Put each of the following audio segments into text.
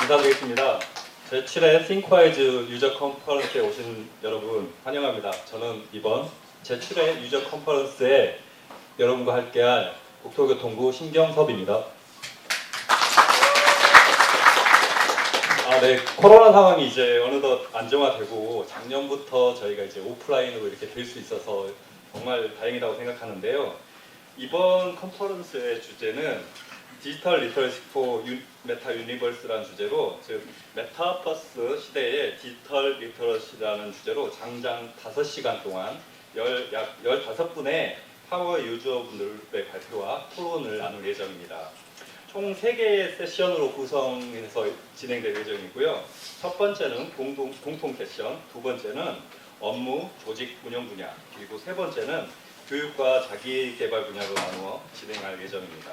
인사드리겠습니다. 제7회 싱크와이즈 유저 컨퍼런스에 오신 여러분 환영합니다. 저는 이번 제7회 유저 컨퍼런스에 여러분과 함께할 국토교통부 신경섭입니다. 네, 코로나 상황이 이제 어느덧 안정화되고 작년부터 저희가 이제 오프라인으로 이렇게 될 수 있어서 정말 다행이라고 생각하는데요. 이번 컨퍼런스의 주제는 디지털 리터러시 포 메타 유니버스라는 주제로, 즉 메타버스 시대의 디지털 리터러시라는 주제로 장장 5시간 동안 약 15분의 파워 유저분들의 발표와 토론을 나눌 예정입니다. 총 3개의 세션으로 구성해서 진행될 예정이고요. 첫 번째는 공통 세션, 두 번째는 업무, 조직 운영 분야, 그리고 세 번째는 교육과 자기개발 분야로 나누어 진행할 예정입니다.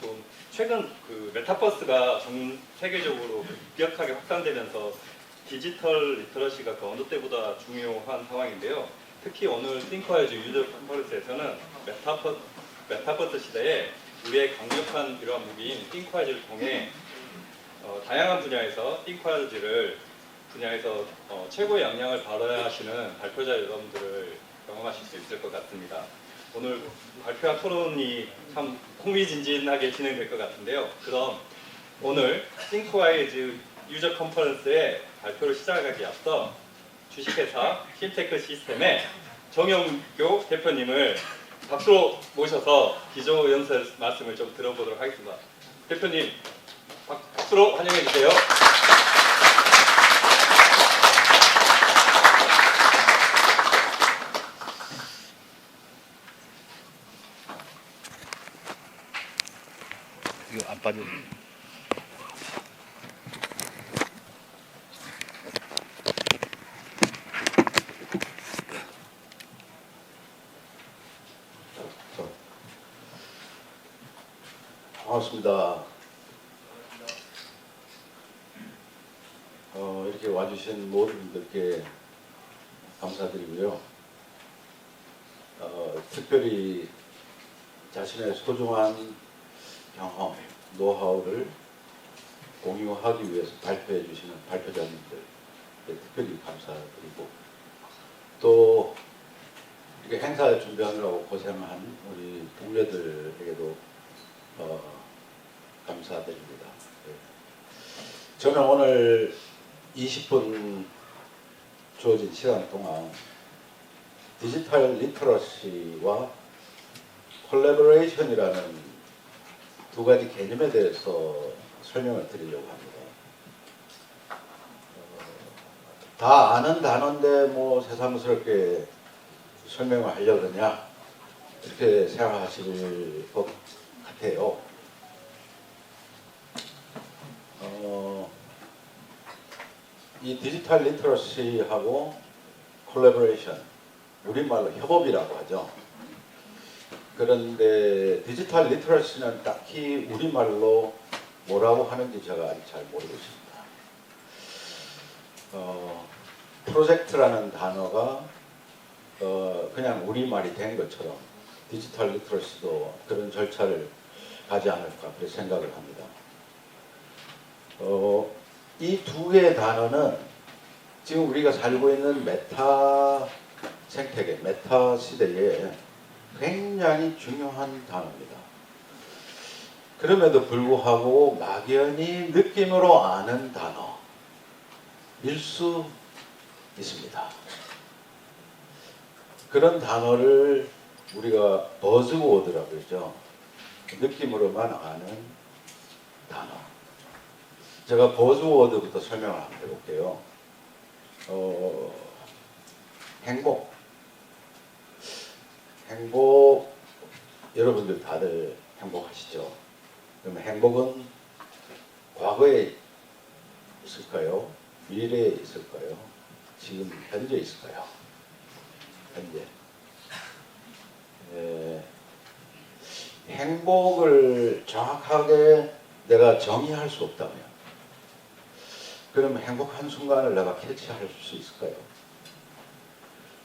좀 최근 메타버스가 전 세계적으로 급격하게 확산되면서 디지털 리터러시가 그 어느 때보다 중요한 상황인데요. 특히 오늘 싱크와이즈 유저 컨퍼런스에서는 메타버스 시대에 우리의 강력한 이러한 무기인 싱크와이즈를 통해 다양한 분야에서 최고의 역량을 발휘하시는 발표자 여러분들을 경험하실 수 있을 것 같습니다. 오늘 발표와 토론이 참 흥미진진하게 진행될 것 같은데요. 그럼 오늘 싱크와이즈 유저 컨퍼런스의 발표를 시작하기 앞서 주식회사 킨테크 시스템의 정영교 대표님을 박수로 모셔서 기조연설 말씀을 좀 들어보도록 하겠습니다. 대표님, 박수로 환영해 주세요. 이거 안 빠져. 반갑습니다. 이렇게 와주신 모든 분들께 감사드리고요. 특별히 자신의 소중한 경험, 노하우를 공유하기 위해서 발표해 주시는 발표자님들 특별히 감사드리고, 또 이렇게 행사 준비하느라고 고생한 우리 동료들에게도 감사드립니다. 저는 오늘 20분 주어진 시간 동안 디지털 리터러시와 콜래보레이션이라는 두 가지 개념에 대해서 설명을 드리려고 합니다. 다 아는 단어인데 뭐 새삼스럽게 설명을 하려고 그러냐, 이렇게 생각하실 것 같아요. 이 디지털 리터러시하고 콜래보레이션, 우리말로 협업이라고 하죠. 그런데 디지털 리터러시는 딱히 우리말로 뭐라고 하는지 제가 아직 잘 모르고 있습니다. 프로젝트라는 단어가 그냥 우리말이 된 것처럼 디지털 리터러시도 그런 절차를 가지 않을까 그렇게 생각을 합니다. 이 두 개의 단어는 지금 우리가 살고 있는 메타 생태계, 메타 시대에 굉장히 중요한 단어입니다. 그럼에도 불구하고 막연히 느낌으로 아는 단어일 수 있습니다. 그런 단어를 우리가 버즈워드라고 그러죠. 느낌으로만 아는 단어. 제가 버즈워드부터 설명을 한번 해볼게요. 행복, 여러분들 다들 행복하시죠? 그럼 행복은 과거에 있을까요? 미래에 있을까요? 지금 현재 있을까요? 현재. 행복을 정확하게 내가 정의할 수 없다면, 그러면 행복한 순간을 내가 캐치할 수 있을까요?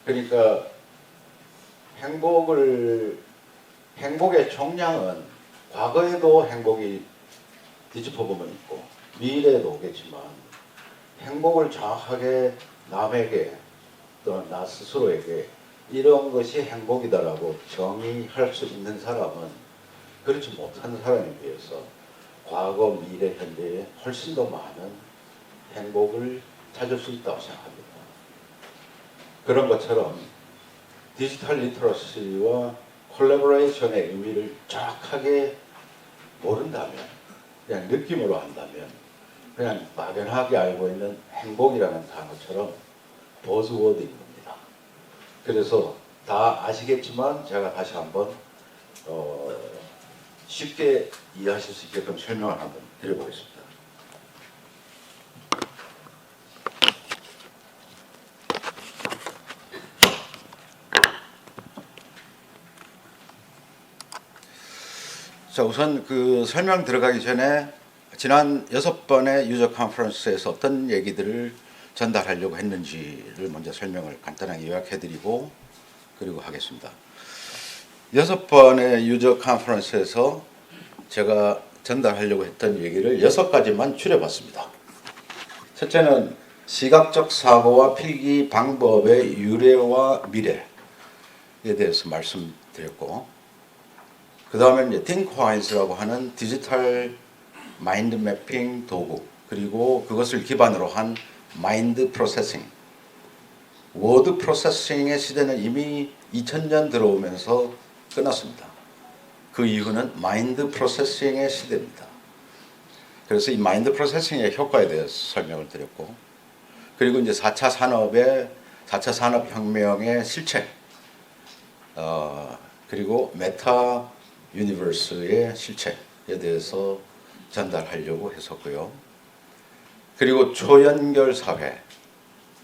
그러니까 행복의 총량은 과거에도 행복이 뒤집어보면 있고 미래에도 오겠지만 행복을 정확하게 남에게 또 나 스스로에게 이런 것이 행복이다라고 정의할 수 있는 사람은 그렇지 못한 사람에 비해서 과거, 미래, 현재에 훨씬 더 많은 행복을 찾을 수 있다고 생각합니다. 그런 것처럼 디지털 리터러시와 콜라보레이션의 의미를 정확하게 모른다면, 그냥 느낌으로 한다면, 그냥 막연하게 알고 있는 행복이라는 단어처럼 버즈워드인 겁니다. 그래서 다 아시겠지만 제가 다시 한번 쉽게 이해하실 수 있게끔 설명을 한번 드려보겠습니다. 자, 우선 그 설명 들어가기 전에 지난 6번의 유저 컨퍼런스에서 어떤 얘기들을 전달하려고 했는지를 먼저 설명을 간단하게 요약해드리고 그리고 하겠습니다. 6번의 유저 컨퍼런스에서 제가 전달하려고 했던 얘기를 6가지만 추려봤습니다. 첫째는 시각적 사고와 필기 방법의 유래와 미래에 대해서 말씀드렸고, 그 다음에 이제 띵크와이즈라고 하는 디지털 마인드 매핑 도구, 그리고 그것을 기반으로 한 마인드 프로세싱, 워드 프로세싱의 시대는 이미 2000년 들어오면서 끝났습니다. 그 이후는 마인드 프로세싱의 시대입니다. 그래서 이 마인드 프로세싱의 효과에 대해서 설명을 드렸고, 그리고 이제 4차 산업혁명의 실체, 그리고 메타 유니버스의 실체에 대해서 전달하려고 했었고요. 그리고 초연결 사회,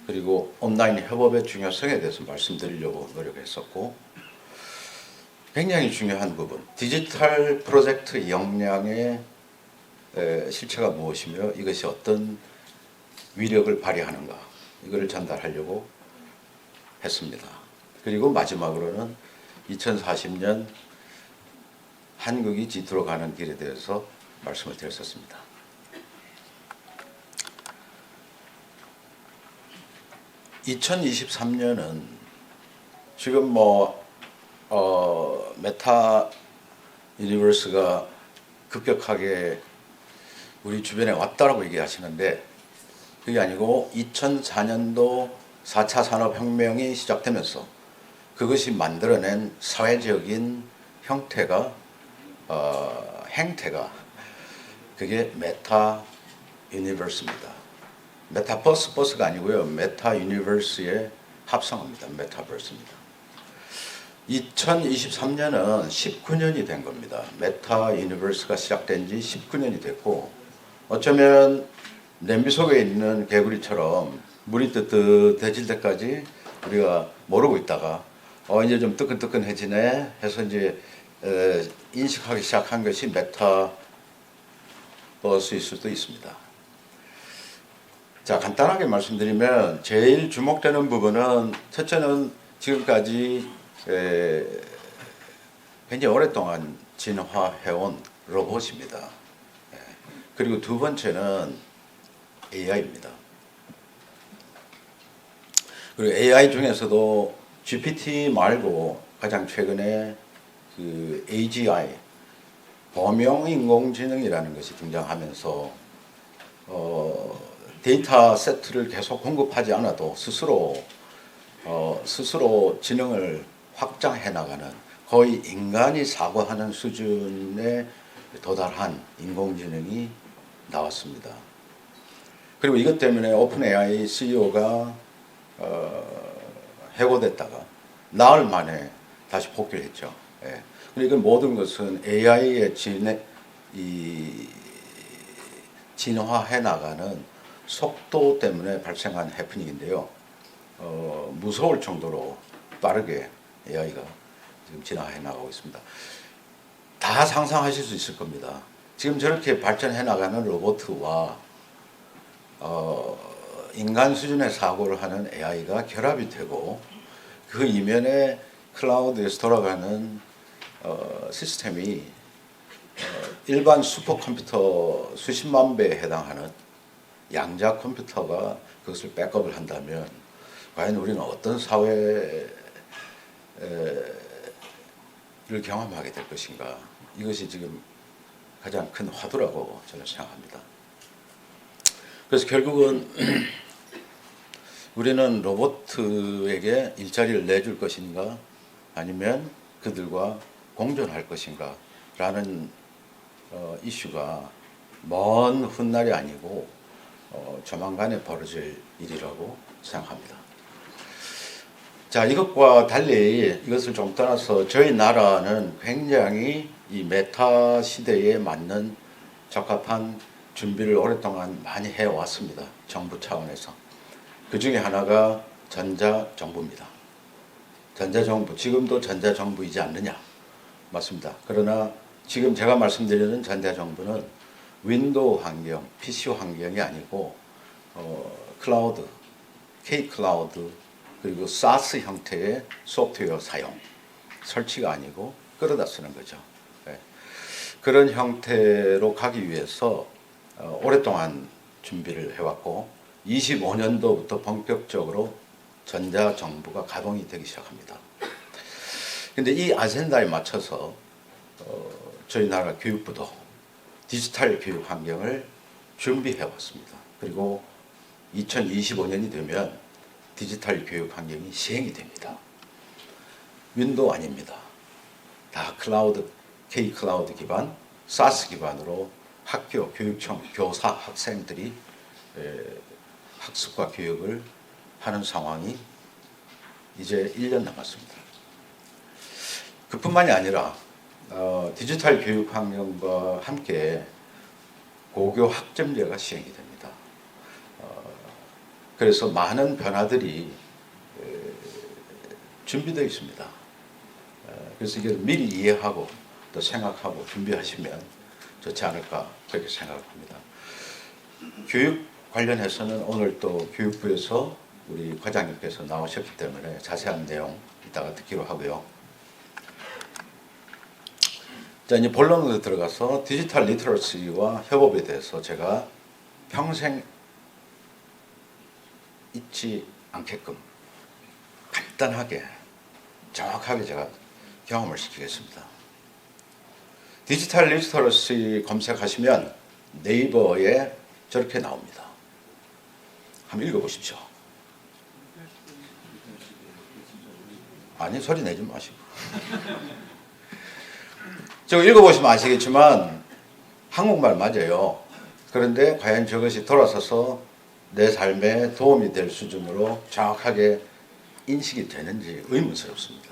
그리고 온라인 협업의 중요성에 대해서 말씀드리려고 노력했었고, 굉장히 중요한 부분, 디지털 프로젝트 역량의 실체가 무엇이며 이것이 어떤 위력을 발휘하는가, 이걸 전달하려고 했습니다. 그리고 마지막으로는 2040년 한국이 G2로 가는 길에 대해서 말씀을 드렸었습니다. (2023년은) 지금 메타 유니버스가 급격하게 우리 주변에 왔다라고 얘기하시는데, 그게 아니고 2004년도 4차 산업혁명이 시작되면서 그것이 만들어낸 사회적인 형태가 행태가 그게 메타 유니버스입니다. 메타버스가 아니고요, 메타 유니버스의 합성어입니다. 메타버스입니다. 2023년은 19년이 된 겁니다. 메타 유니버스가 시작된 지 19년이 됐고, 어쩌면 냄비 속에 있는 개구리처럼 물이 뜨뜻해질 때까지 우리가 모르고 있다가 이제 좀 뜨끈뜨끈해지네 해서 이제 인식하기 시작한 것이 메타버스일 수도 있습니다. 자, 간단하게 말씀드리면 제일 주목되는 부분은, 첫째는 지금까지 굉장히 오랫동안 진화해온 로봇입니다. 그리고 두 번째는 AI입니다. 그리고 AI 중에서도 GPT 말고 가장 최근에 그 AGI, 범용 인공지능이라는 것이 등장하면서 데이터 세트를 계속 공급하지 않아도 스스로 지능을 확장해 나가는, 거의 인간이 사고하는 수준에 도달한 인공지능이 나왔습니다. 그리고 이것 때문에 오픈 AI CEO가 해고됐다가 나흘 만에 다시 복귀를 했죠. 예. 그러니까 모든 것은 AI의 진화해 나가는 속도 때문에 발생한 해프닝인데요. 무서울 정도로 빠르게 AI가 지금 진화해 나가고 있습니다. 다 상상하실 수 있을 겁니다. 지금 저렇게 발전해 나가는 로봇과 인간 수준의 사고를 하는 AI가 결합이 되고, 그 이면에 클라우드에서 돌아가는 시스템이 일반 슈퍼컴퓨터 수십만 배에 해당하는 양자 컴퓨터가 그것을 백업을 한다면 과연 우리는 어떤 사회를 경험하게 될 것인가. 이것이 지금 가장 큰 화두라고 저는 생각합니다. 그래서 결국은 우리는 로봇에게 일자리를 내줄 것인가 아니면 그들과 공존할 것인가 라는 이슈가 먼 훗날이 아니고 조만간에 벌어질 일이라고 생각합니다. 자, 이것과 달리 이것을 좀 떠나서 저희 나라는 굉장히 이 메타 시대에 맞는 적합한 준비를 오랫동안 많이 해왔습니다. 정부 차원에서. 그 중에 하나가 전자정부입니다. 전자정부, 지금도 전자정부이지 않느냐? 맞습니다. 그러나 지금 제가 말씀드리는 전자정부는 윈도우 환경, PC 환경이 아니고 클라우드, K-클라우드, 그리고 SaaS 형태의 소프트웨어 사용, 설치가 아니고 끌어다 쓰는 거죠. 네. 그런 형태로 가기 위해서 오랫동안 준비를 해왔고 25년도부터 본격적으로 전자정부가 가동이 되기 시작합니다. 근데 이 아젠다에 맞춰서 저희 나라 교육부도 디지털 교육 환경을 준비해 왔습니다. 그리고 2025년이 되면 디지털 교육 환경이 시행이 됩니다. 윈도우 아닙니다. 다 클라우드, K-클라우드 기반, SaaS 기반으로 학교, 교육청, 교사, 학생들이 학습과 교육을 하는 상황이 이제 1년 남았습니다. 그뿐만이 아니라 디지털 교육 환경과 함께 고교 학점제가 시행이 됩니다. 그래서 많은 변화들이 준비되어 있습니다. 그래서 이걸 미리 이해하고 또 생각하고 준비하시면 좋지 않을까 그렇게 생각합니다. 교육 관련해서는 오늘 또 교육부에서 우리 과장님께서 나오셨기 때문에 자세한 내용 이따가 듣기로 하고요. 자, 이제 본론으로 들어가서 디지털 리터러시와 협업에 대해서 제가 평생 잊지 않게끔 간단하게 정확하게 제가 경험을 시키겠습니다. 디지털 리터러시 검색하시면 네이버에 저렇게 나옵니다. 한번 읽어보십시오. 아니, 소리 내지 마시고. 저 읽어보시면 아시겠지만 한국말 맞아요. 그런데 과연 저것이 돌아서서 내 삶에 도움이 될 수준으로 정확하게 인식이 되는지 의문스럽습니다.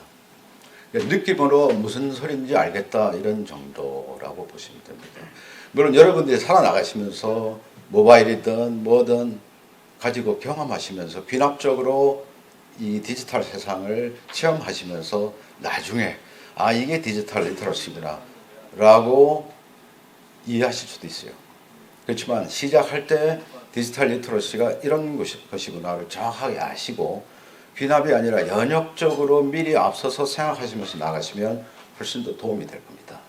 느낌으로 무슨 소리인지 알겠다 이런 정도라고 보시면 됩니다. 물론 여러분들이 살아나가시면서 모바일이든 뭐든 가지고 경험하시면서 귀납적으로 이 디지털 세상을 체험하시면서 나중에 아, 이게 디지털 리터러시구나 라고 이해하실 수도 있어요. 그렇지만 시작할 때 디지털 리터러시가 이런 것이구나를 정확하게 아시고 귀납이 아니라 연역적으로 미리 앞서서 생각하시면서 나가시면 훨씬 더 도움이 될 겁니다.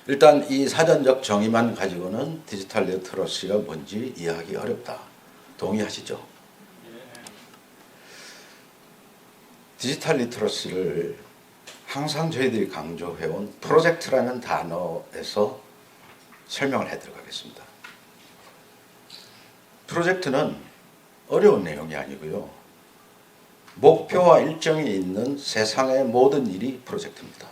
일단 이 사전적 정의만 가지고는 디지털 리터러시가 뭔지 이해하기 어렵다. 동의하시죠? 디지털 리터러시를 항상 저희들이 강조해온 프로젝트라는 단어에서 설명을 해드리겠습니다. 프로젝트는 어려운 내용이 아니고요. 목표와 일정이 있는 세상의 모든 일이 프로젝트입니다.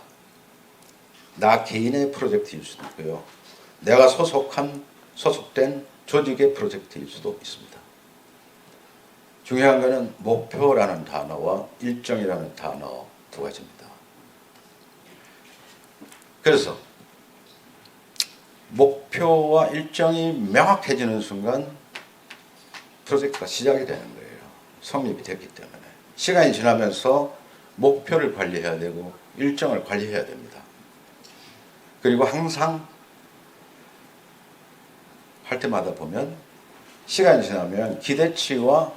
나 개인의 프로젝트일 수도 있고요. 내가 소속된 조직의 프로젝트일 수도 있습니다. 중요한 것은 목표라는 단어와 일정이라는 단어 두 가지입니다. 그래서 목표와 일정이 명확해지는 순간 프로젝트가 시작이 되는 거예요. 성립이 됐기 때문에. 시간이 지나면서 목표를 관리해야 되고 일정을 관리해야 됩니다. 그리고 항상 할 때마다 보면 시간이 지나면 기대치와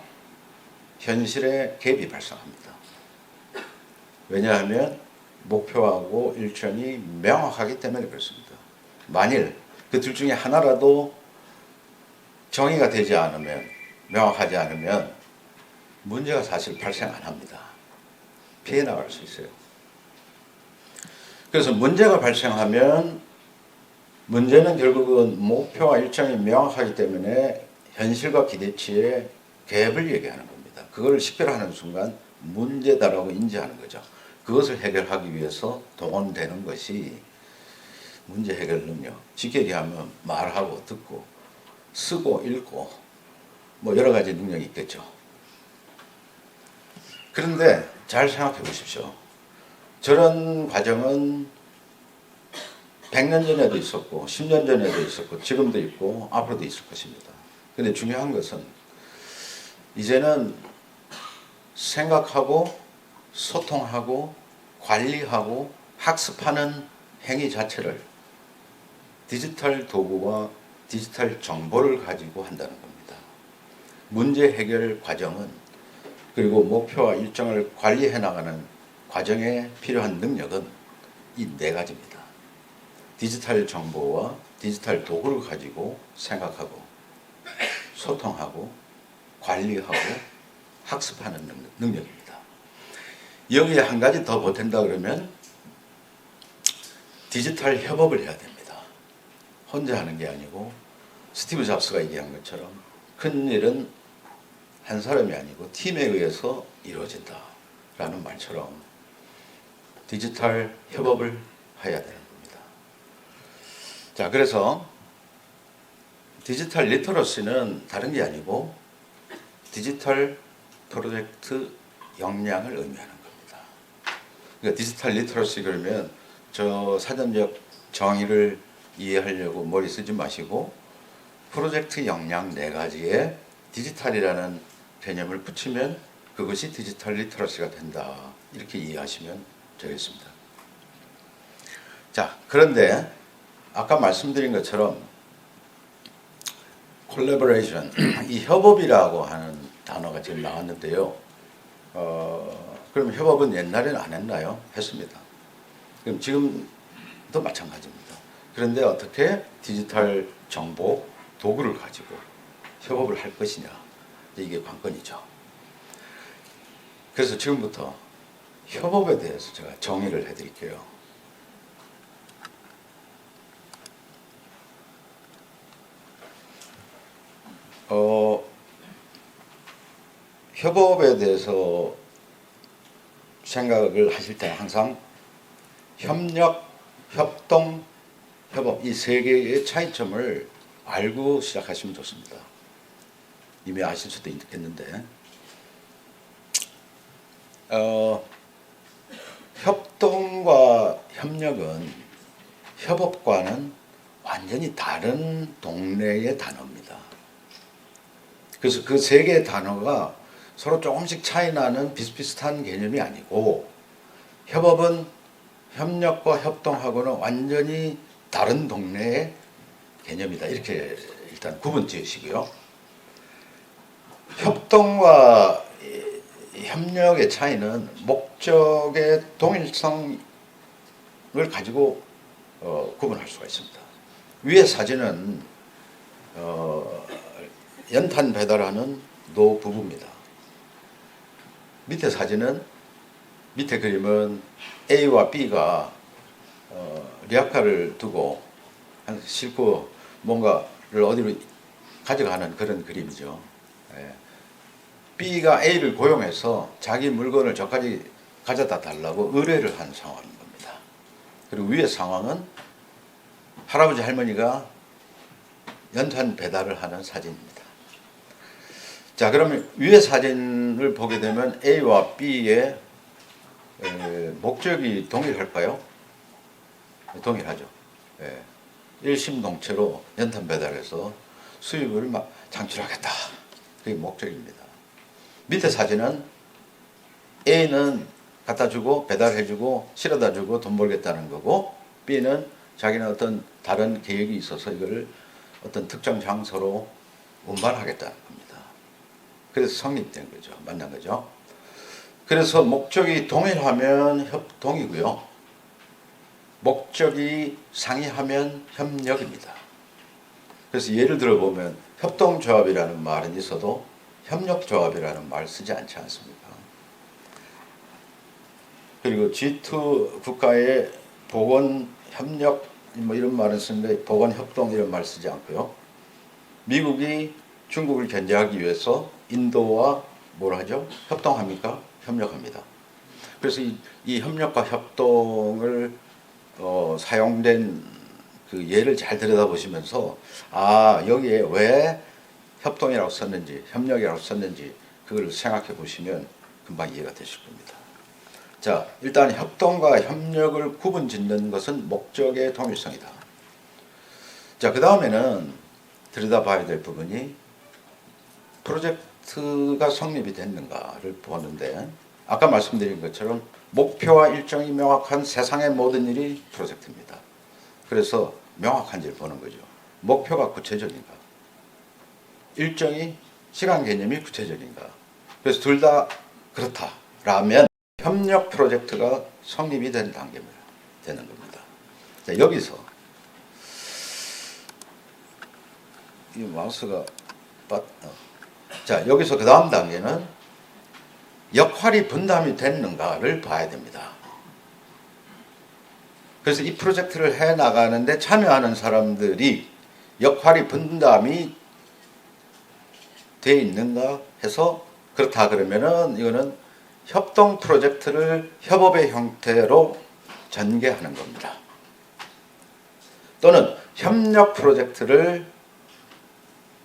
현실의 갭이 발생합니다. 왜냐하면 목표하고 일정이 명확하기 때문에 그렇습니다. 만일 그 둘 중에 하나라도 정의가 되지 않으면, 명확하지 않으면 문제가 사실 발생 안 합니다. 피해 나갈 수 있어요. 그래서 문제가 발생하면 문제는 결국은 목표와 일정이 명확하기 때문에 현실과 기대치의 갭을 얘기하는 겁니다. 그걸 식별하는 순간 문제다라고 인지하는 거죠. 그것을 해결하기 위해서 동원되는 것이 문제 해결 능력. 쉽게 얘기하면 말하고 듣고 쓰고 읽고 뭐 여러 가지 능력이 있겠죠. 그런데 잘 생각해 보십시오. 저런 과정은 100년 전에도 있었고 10년 전에도 있었고 지금도 있고 앞으로도 있을 것입니다. 근데 중요한 것은 이제는 생각하고 소통하고 관리하고 학습하는 행위 자체를 디지털 도구와 디지털 정보를 가지고 한다는 겁니다. 문제 해결 과정은 그리고 목표와 일정을 관리해 나가는 과정에 필요한 능력은 이 네 가지입니다. 디지털 정보와 디지털 도구를 가지고 생각하고 소통하고 관리하고 학습하는 능력입니다. 여기에 한 가지 더 보탠다 그러면 디지털 협업을 해야 됩니다. 혼자 하는 게 아니고 스티브 잡스가 얘기한 것처럼 큰 일은 한 사람이 아니고 팀에 의해서 이루어진다라는 말처럼 디지털 협업을 해야 되는 겁니다. 자, 그래서 디지털 리터러시는 다른 게 아니고 디지털 프로젝트 역량을 의미하는 겁니다. 그러니까 디지털 리터러시 그러면 저 사전적 정의를 이해하려고 머리 쓰지 마시고 프로젝트 역량 네 가지에 디지털이라는 개념을 붙이면 그것이 디지털 리터러시가 된다. 이렇게 이해하시면 되겠습니다. 자, 그런데 아까 말씀드린 것처럼 콜래보레이션, 이 협업이라고 하는 단어가 지금 나왔는데요. 그럼 협업은 옛날에는 안 했나요? 했습니다. 그럼 지금도 마찬가지입니다. 그런데 어떻게 디지털 정보, 도구를 가지고 협업을 할 것이냐. 이게 관건이죠. 그래서 지금부터 협업에 대해서 제가 정의를 해드릴게요. 협업에 대해서 생각을 하실 때 항상 협력, 협동, 협업 이 세 개의 차이점을 알고 시작하시면 좋습니다. 이미 아실 수도 있겠는데 협동과 협력은 협업과는 완전히 다른 동네의 단어입니다. 그래서 그 세 개의 단어가 서로 조금씩 차이 나는 비슷비슷한 개념이 아니고 협업은 협력과 협동하고는 완전히 다른 동네의 개념이다. 이렇게 일단 구분 지으시고요. 협동과 협력의 차이는 목적의 동일성을 가지고 구분할 수가 있습니다. 위의 사진은 연탄 배달하는 노 부부입니다. 밑에 사진은 밑에 그림은 A와 B가 리아카를 두고 싣고 뭔가를 어디로 가져가는 그런 그림이죠. 예. B가 A를 고용해서 자기 물건을 저까지 가져다 달라고 의뢰를 한 상황인 겁니다. 그리고 위의 상황은 할아버지 할머니가 연탄 배달을 하는 사진입니다. 자, 그러면 위의 사진을 보게 되면 A와 B의 목적이 동일할까요? 동일하죠. 예. 일심동체로 연탄 배달해서 수입을 창출하겠다. 그게 목적입니다. 밑에 사진은 A는 갖다주고 배달해주고 실어다주고 돈 벌겠다는 거고 B는 자기는 어떤 다른 계획이 있어서 이걸 어떤 특정 장소로 운반하겠다는 겁니다. 그래서 성립된 거죠. 만난 거죠. 그래서 목적이 동일하면 협동이고요. 목적이 상이하면 협력입니다. 그래서 예를 들어 보면 협동조합이라는 말은 있어도 협력조합이라는 말 쓰지 않지 않습니까? 그리고 G2 국가의 보건협력 뭐 이런 말은 쓰는데 보건협동 이런 말 쓰지 않고요. 미국이 중국을 견제하기 위해서 인도와 뭘 하죠? 협동합니까? 협력합니다. 그래서 이 협력과 협동을 사용된 그 예를 잘 들여다보시면서 여기에 왜 협동이라고 썼는지 협력이라고 썼는지 그걸 생각해 보시면 금방 이해가 되실 겁니다. 자, 일단 협동과 협력을 구분짓는 것은 목적의 동일성이다. 자, 그 다음에는 들여다봐야 될 부분이 프로젝트가 성립이 됐는가를 보는데 아까 말씀드린 것처럼 목표와 일정이 명확한 세상의 모든 일이 프로젝트입니다. 그래서 명확한지를 보는 거죠. 목표가 구체적인가? 일정이 시간 개념이 구체적인가? 그래서 둘 다 그렇다라면 협력 프로젝트가 성립이 된 단계입니다. 되는 겁니다. 자, 여기서 이 마우스가 자, 여기서 그 다음 단계는 역할이 분담이 됐는가를 봐야 됩니다. 그래서 이 프로젝트를 해 나가는데 참여하는 사람들이 역할이 분담이 돼 있는가 해서 그렇다 그러면은 이거는 협동 프로젝트를 협업의 형태로 전개하는 겁니다. 또는 협력 프로젝트를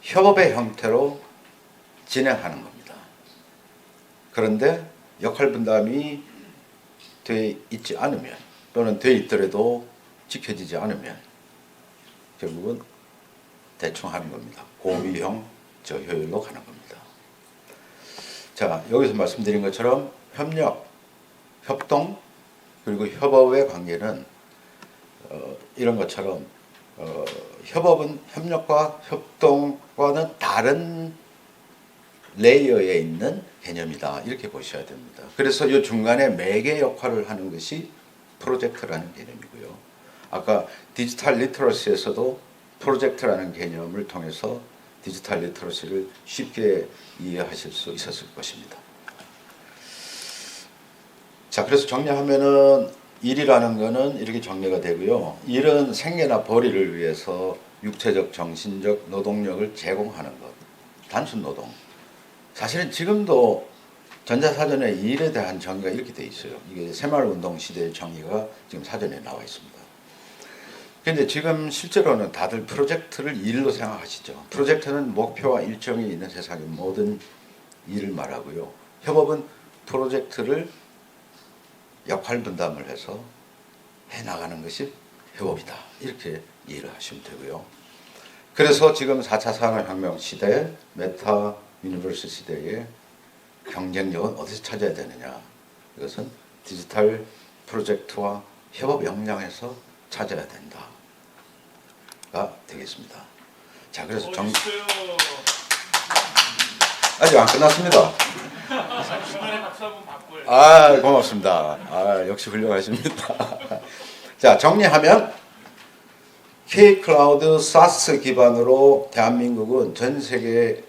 협업의 형태로 진행하는 겁니다. 그런데 역할 분담이 돼 있지 않으면 또는 돼 있더라도 지켜지지 않으면 결국은 대충 하는 겁니다. 고위형 저효율로 가는 겁니다. 자, 여기서 말씀드린 것처럼 협력, 협동, 그리고 협업의 관계는 이런 것처럼 협업은 협력과 협동과는 다른 레이어에 있는 개념이다. 이렇게 보셔야 됩니다. 그래서 이 중간에 매개 역할을 하는 것이 프로젝트라는 개념이고요. 아까 디지털 리터러시에서도 프로젝트라는 개념을 통해서 디지털 리터러시를 쉽게 이해하실 수 있었을 것입니다. 자, 그래서 정리하면은 일이라는 것은 이렇게 정리가 되고요. 일은 생계나 벌이를 위해서 육체적, 정신적 노동력을 제공하는 것. 단순 노동. 사실은 지금도 전자사전에 일에 대한 정의가 이렇게 돼 있어요. 이게 새마을운동 시대의 정의가 지금 사전에 나와 있습니다. 그런데 지금 실제로는 다들 프로젝트를 일로 생각하시죠. 프로젝트는 목표와 일정이 있는 세상의 모든 일을 말하고요. 협업은 프로젝트를 역할 분담을 해서 해나가는 것이 협업이다. 이렇게 이해를 하시면 되고요. 그래서 지금 4차 산업혁명 시대, 메타 유니버스 시대에 경쟁력은 어디서 찾아야 되느냐? 이것은 디지털 프로젝트와 협업 역량에서 찾아야 된다가 되겠습니다. 자, 그래서 아직 안 끝났습니다. 중간에 박수 한번 바꿔요. 고맙습니다. 역시 훌륭하십니다. 자, 정리하면 K-클라우드 SaaS 기반으로 대한민국은 전 세계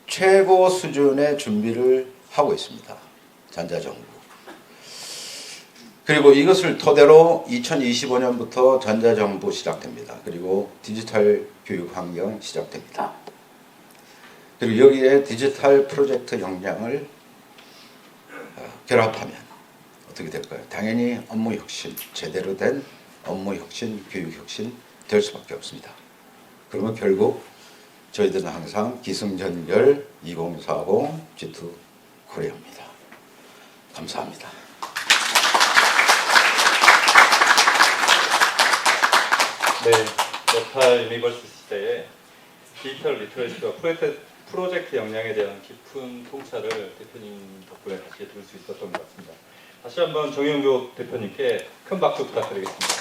최고 수준의 준비를 하고 있습니다. 전자정부. 그리고 이것을 토대로 2025년부터 전자정부 시작됩니다. 그리고 디지털 교육 환경 시작됩니다. 그리고 여기에 디지털 프로젝트 역량을 결합하면 어떻게 될까요? 당연히 업무 혁신, 제대로 된 업무 혁신, 교육 혁신 될 수밖에 없습니다. 그러면 결국 저희들은 항상 기승전결 2040 G2 코리아입니다. 감사합니다. 네, 메타 유니버스 시대에 디지털 리터러시와 프로젝트 역량에 대한 깊은 통찰을 대표님 덕분에 다시 들을 수 있었던 것 같습니다. 다시 한번 정영교 대표님께 큰 박수 부탁드리겠습니다.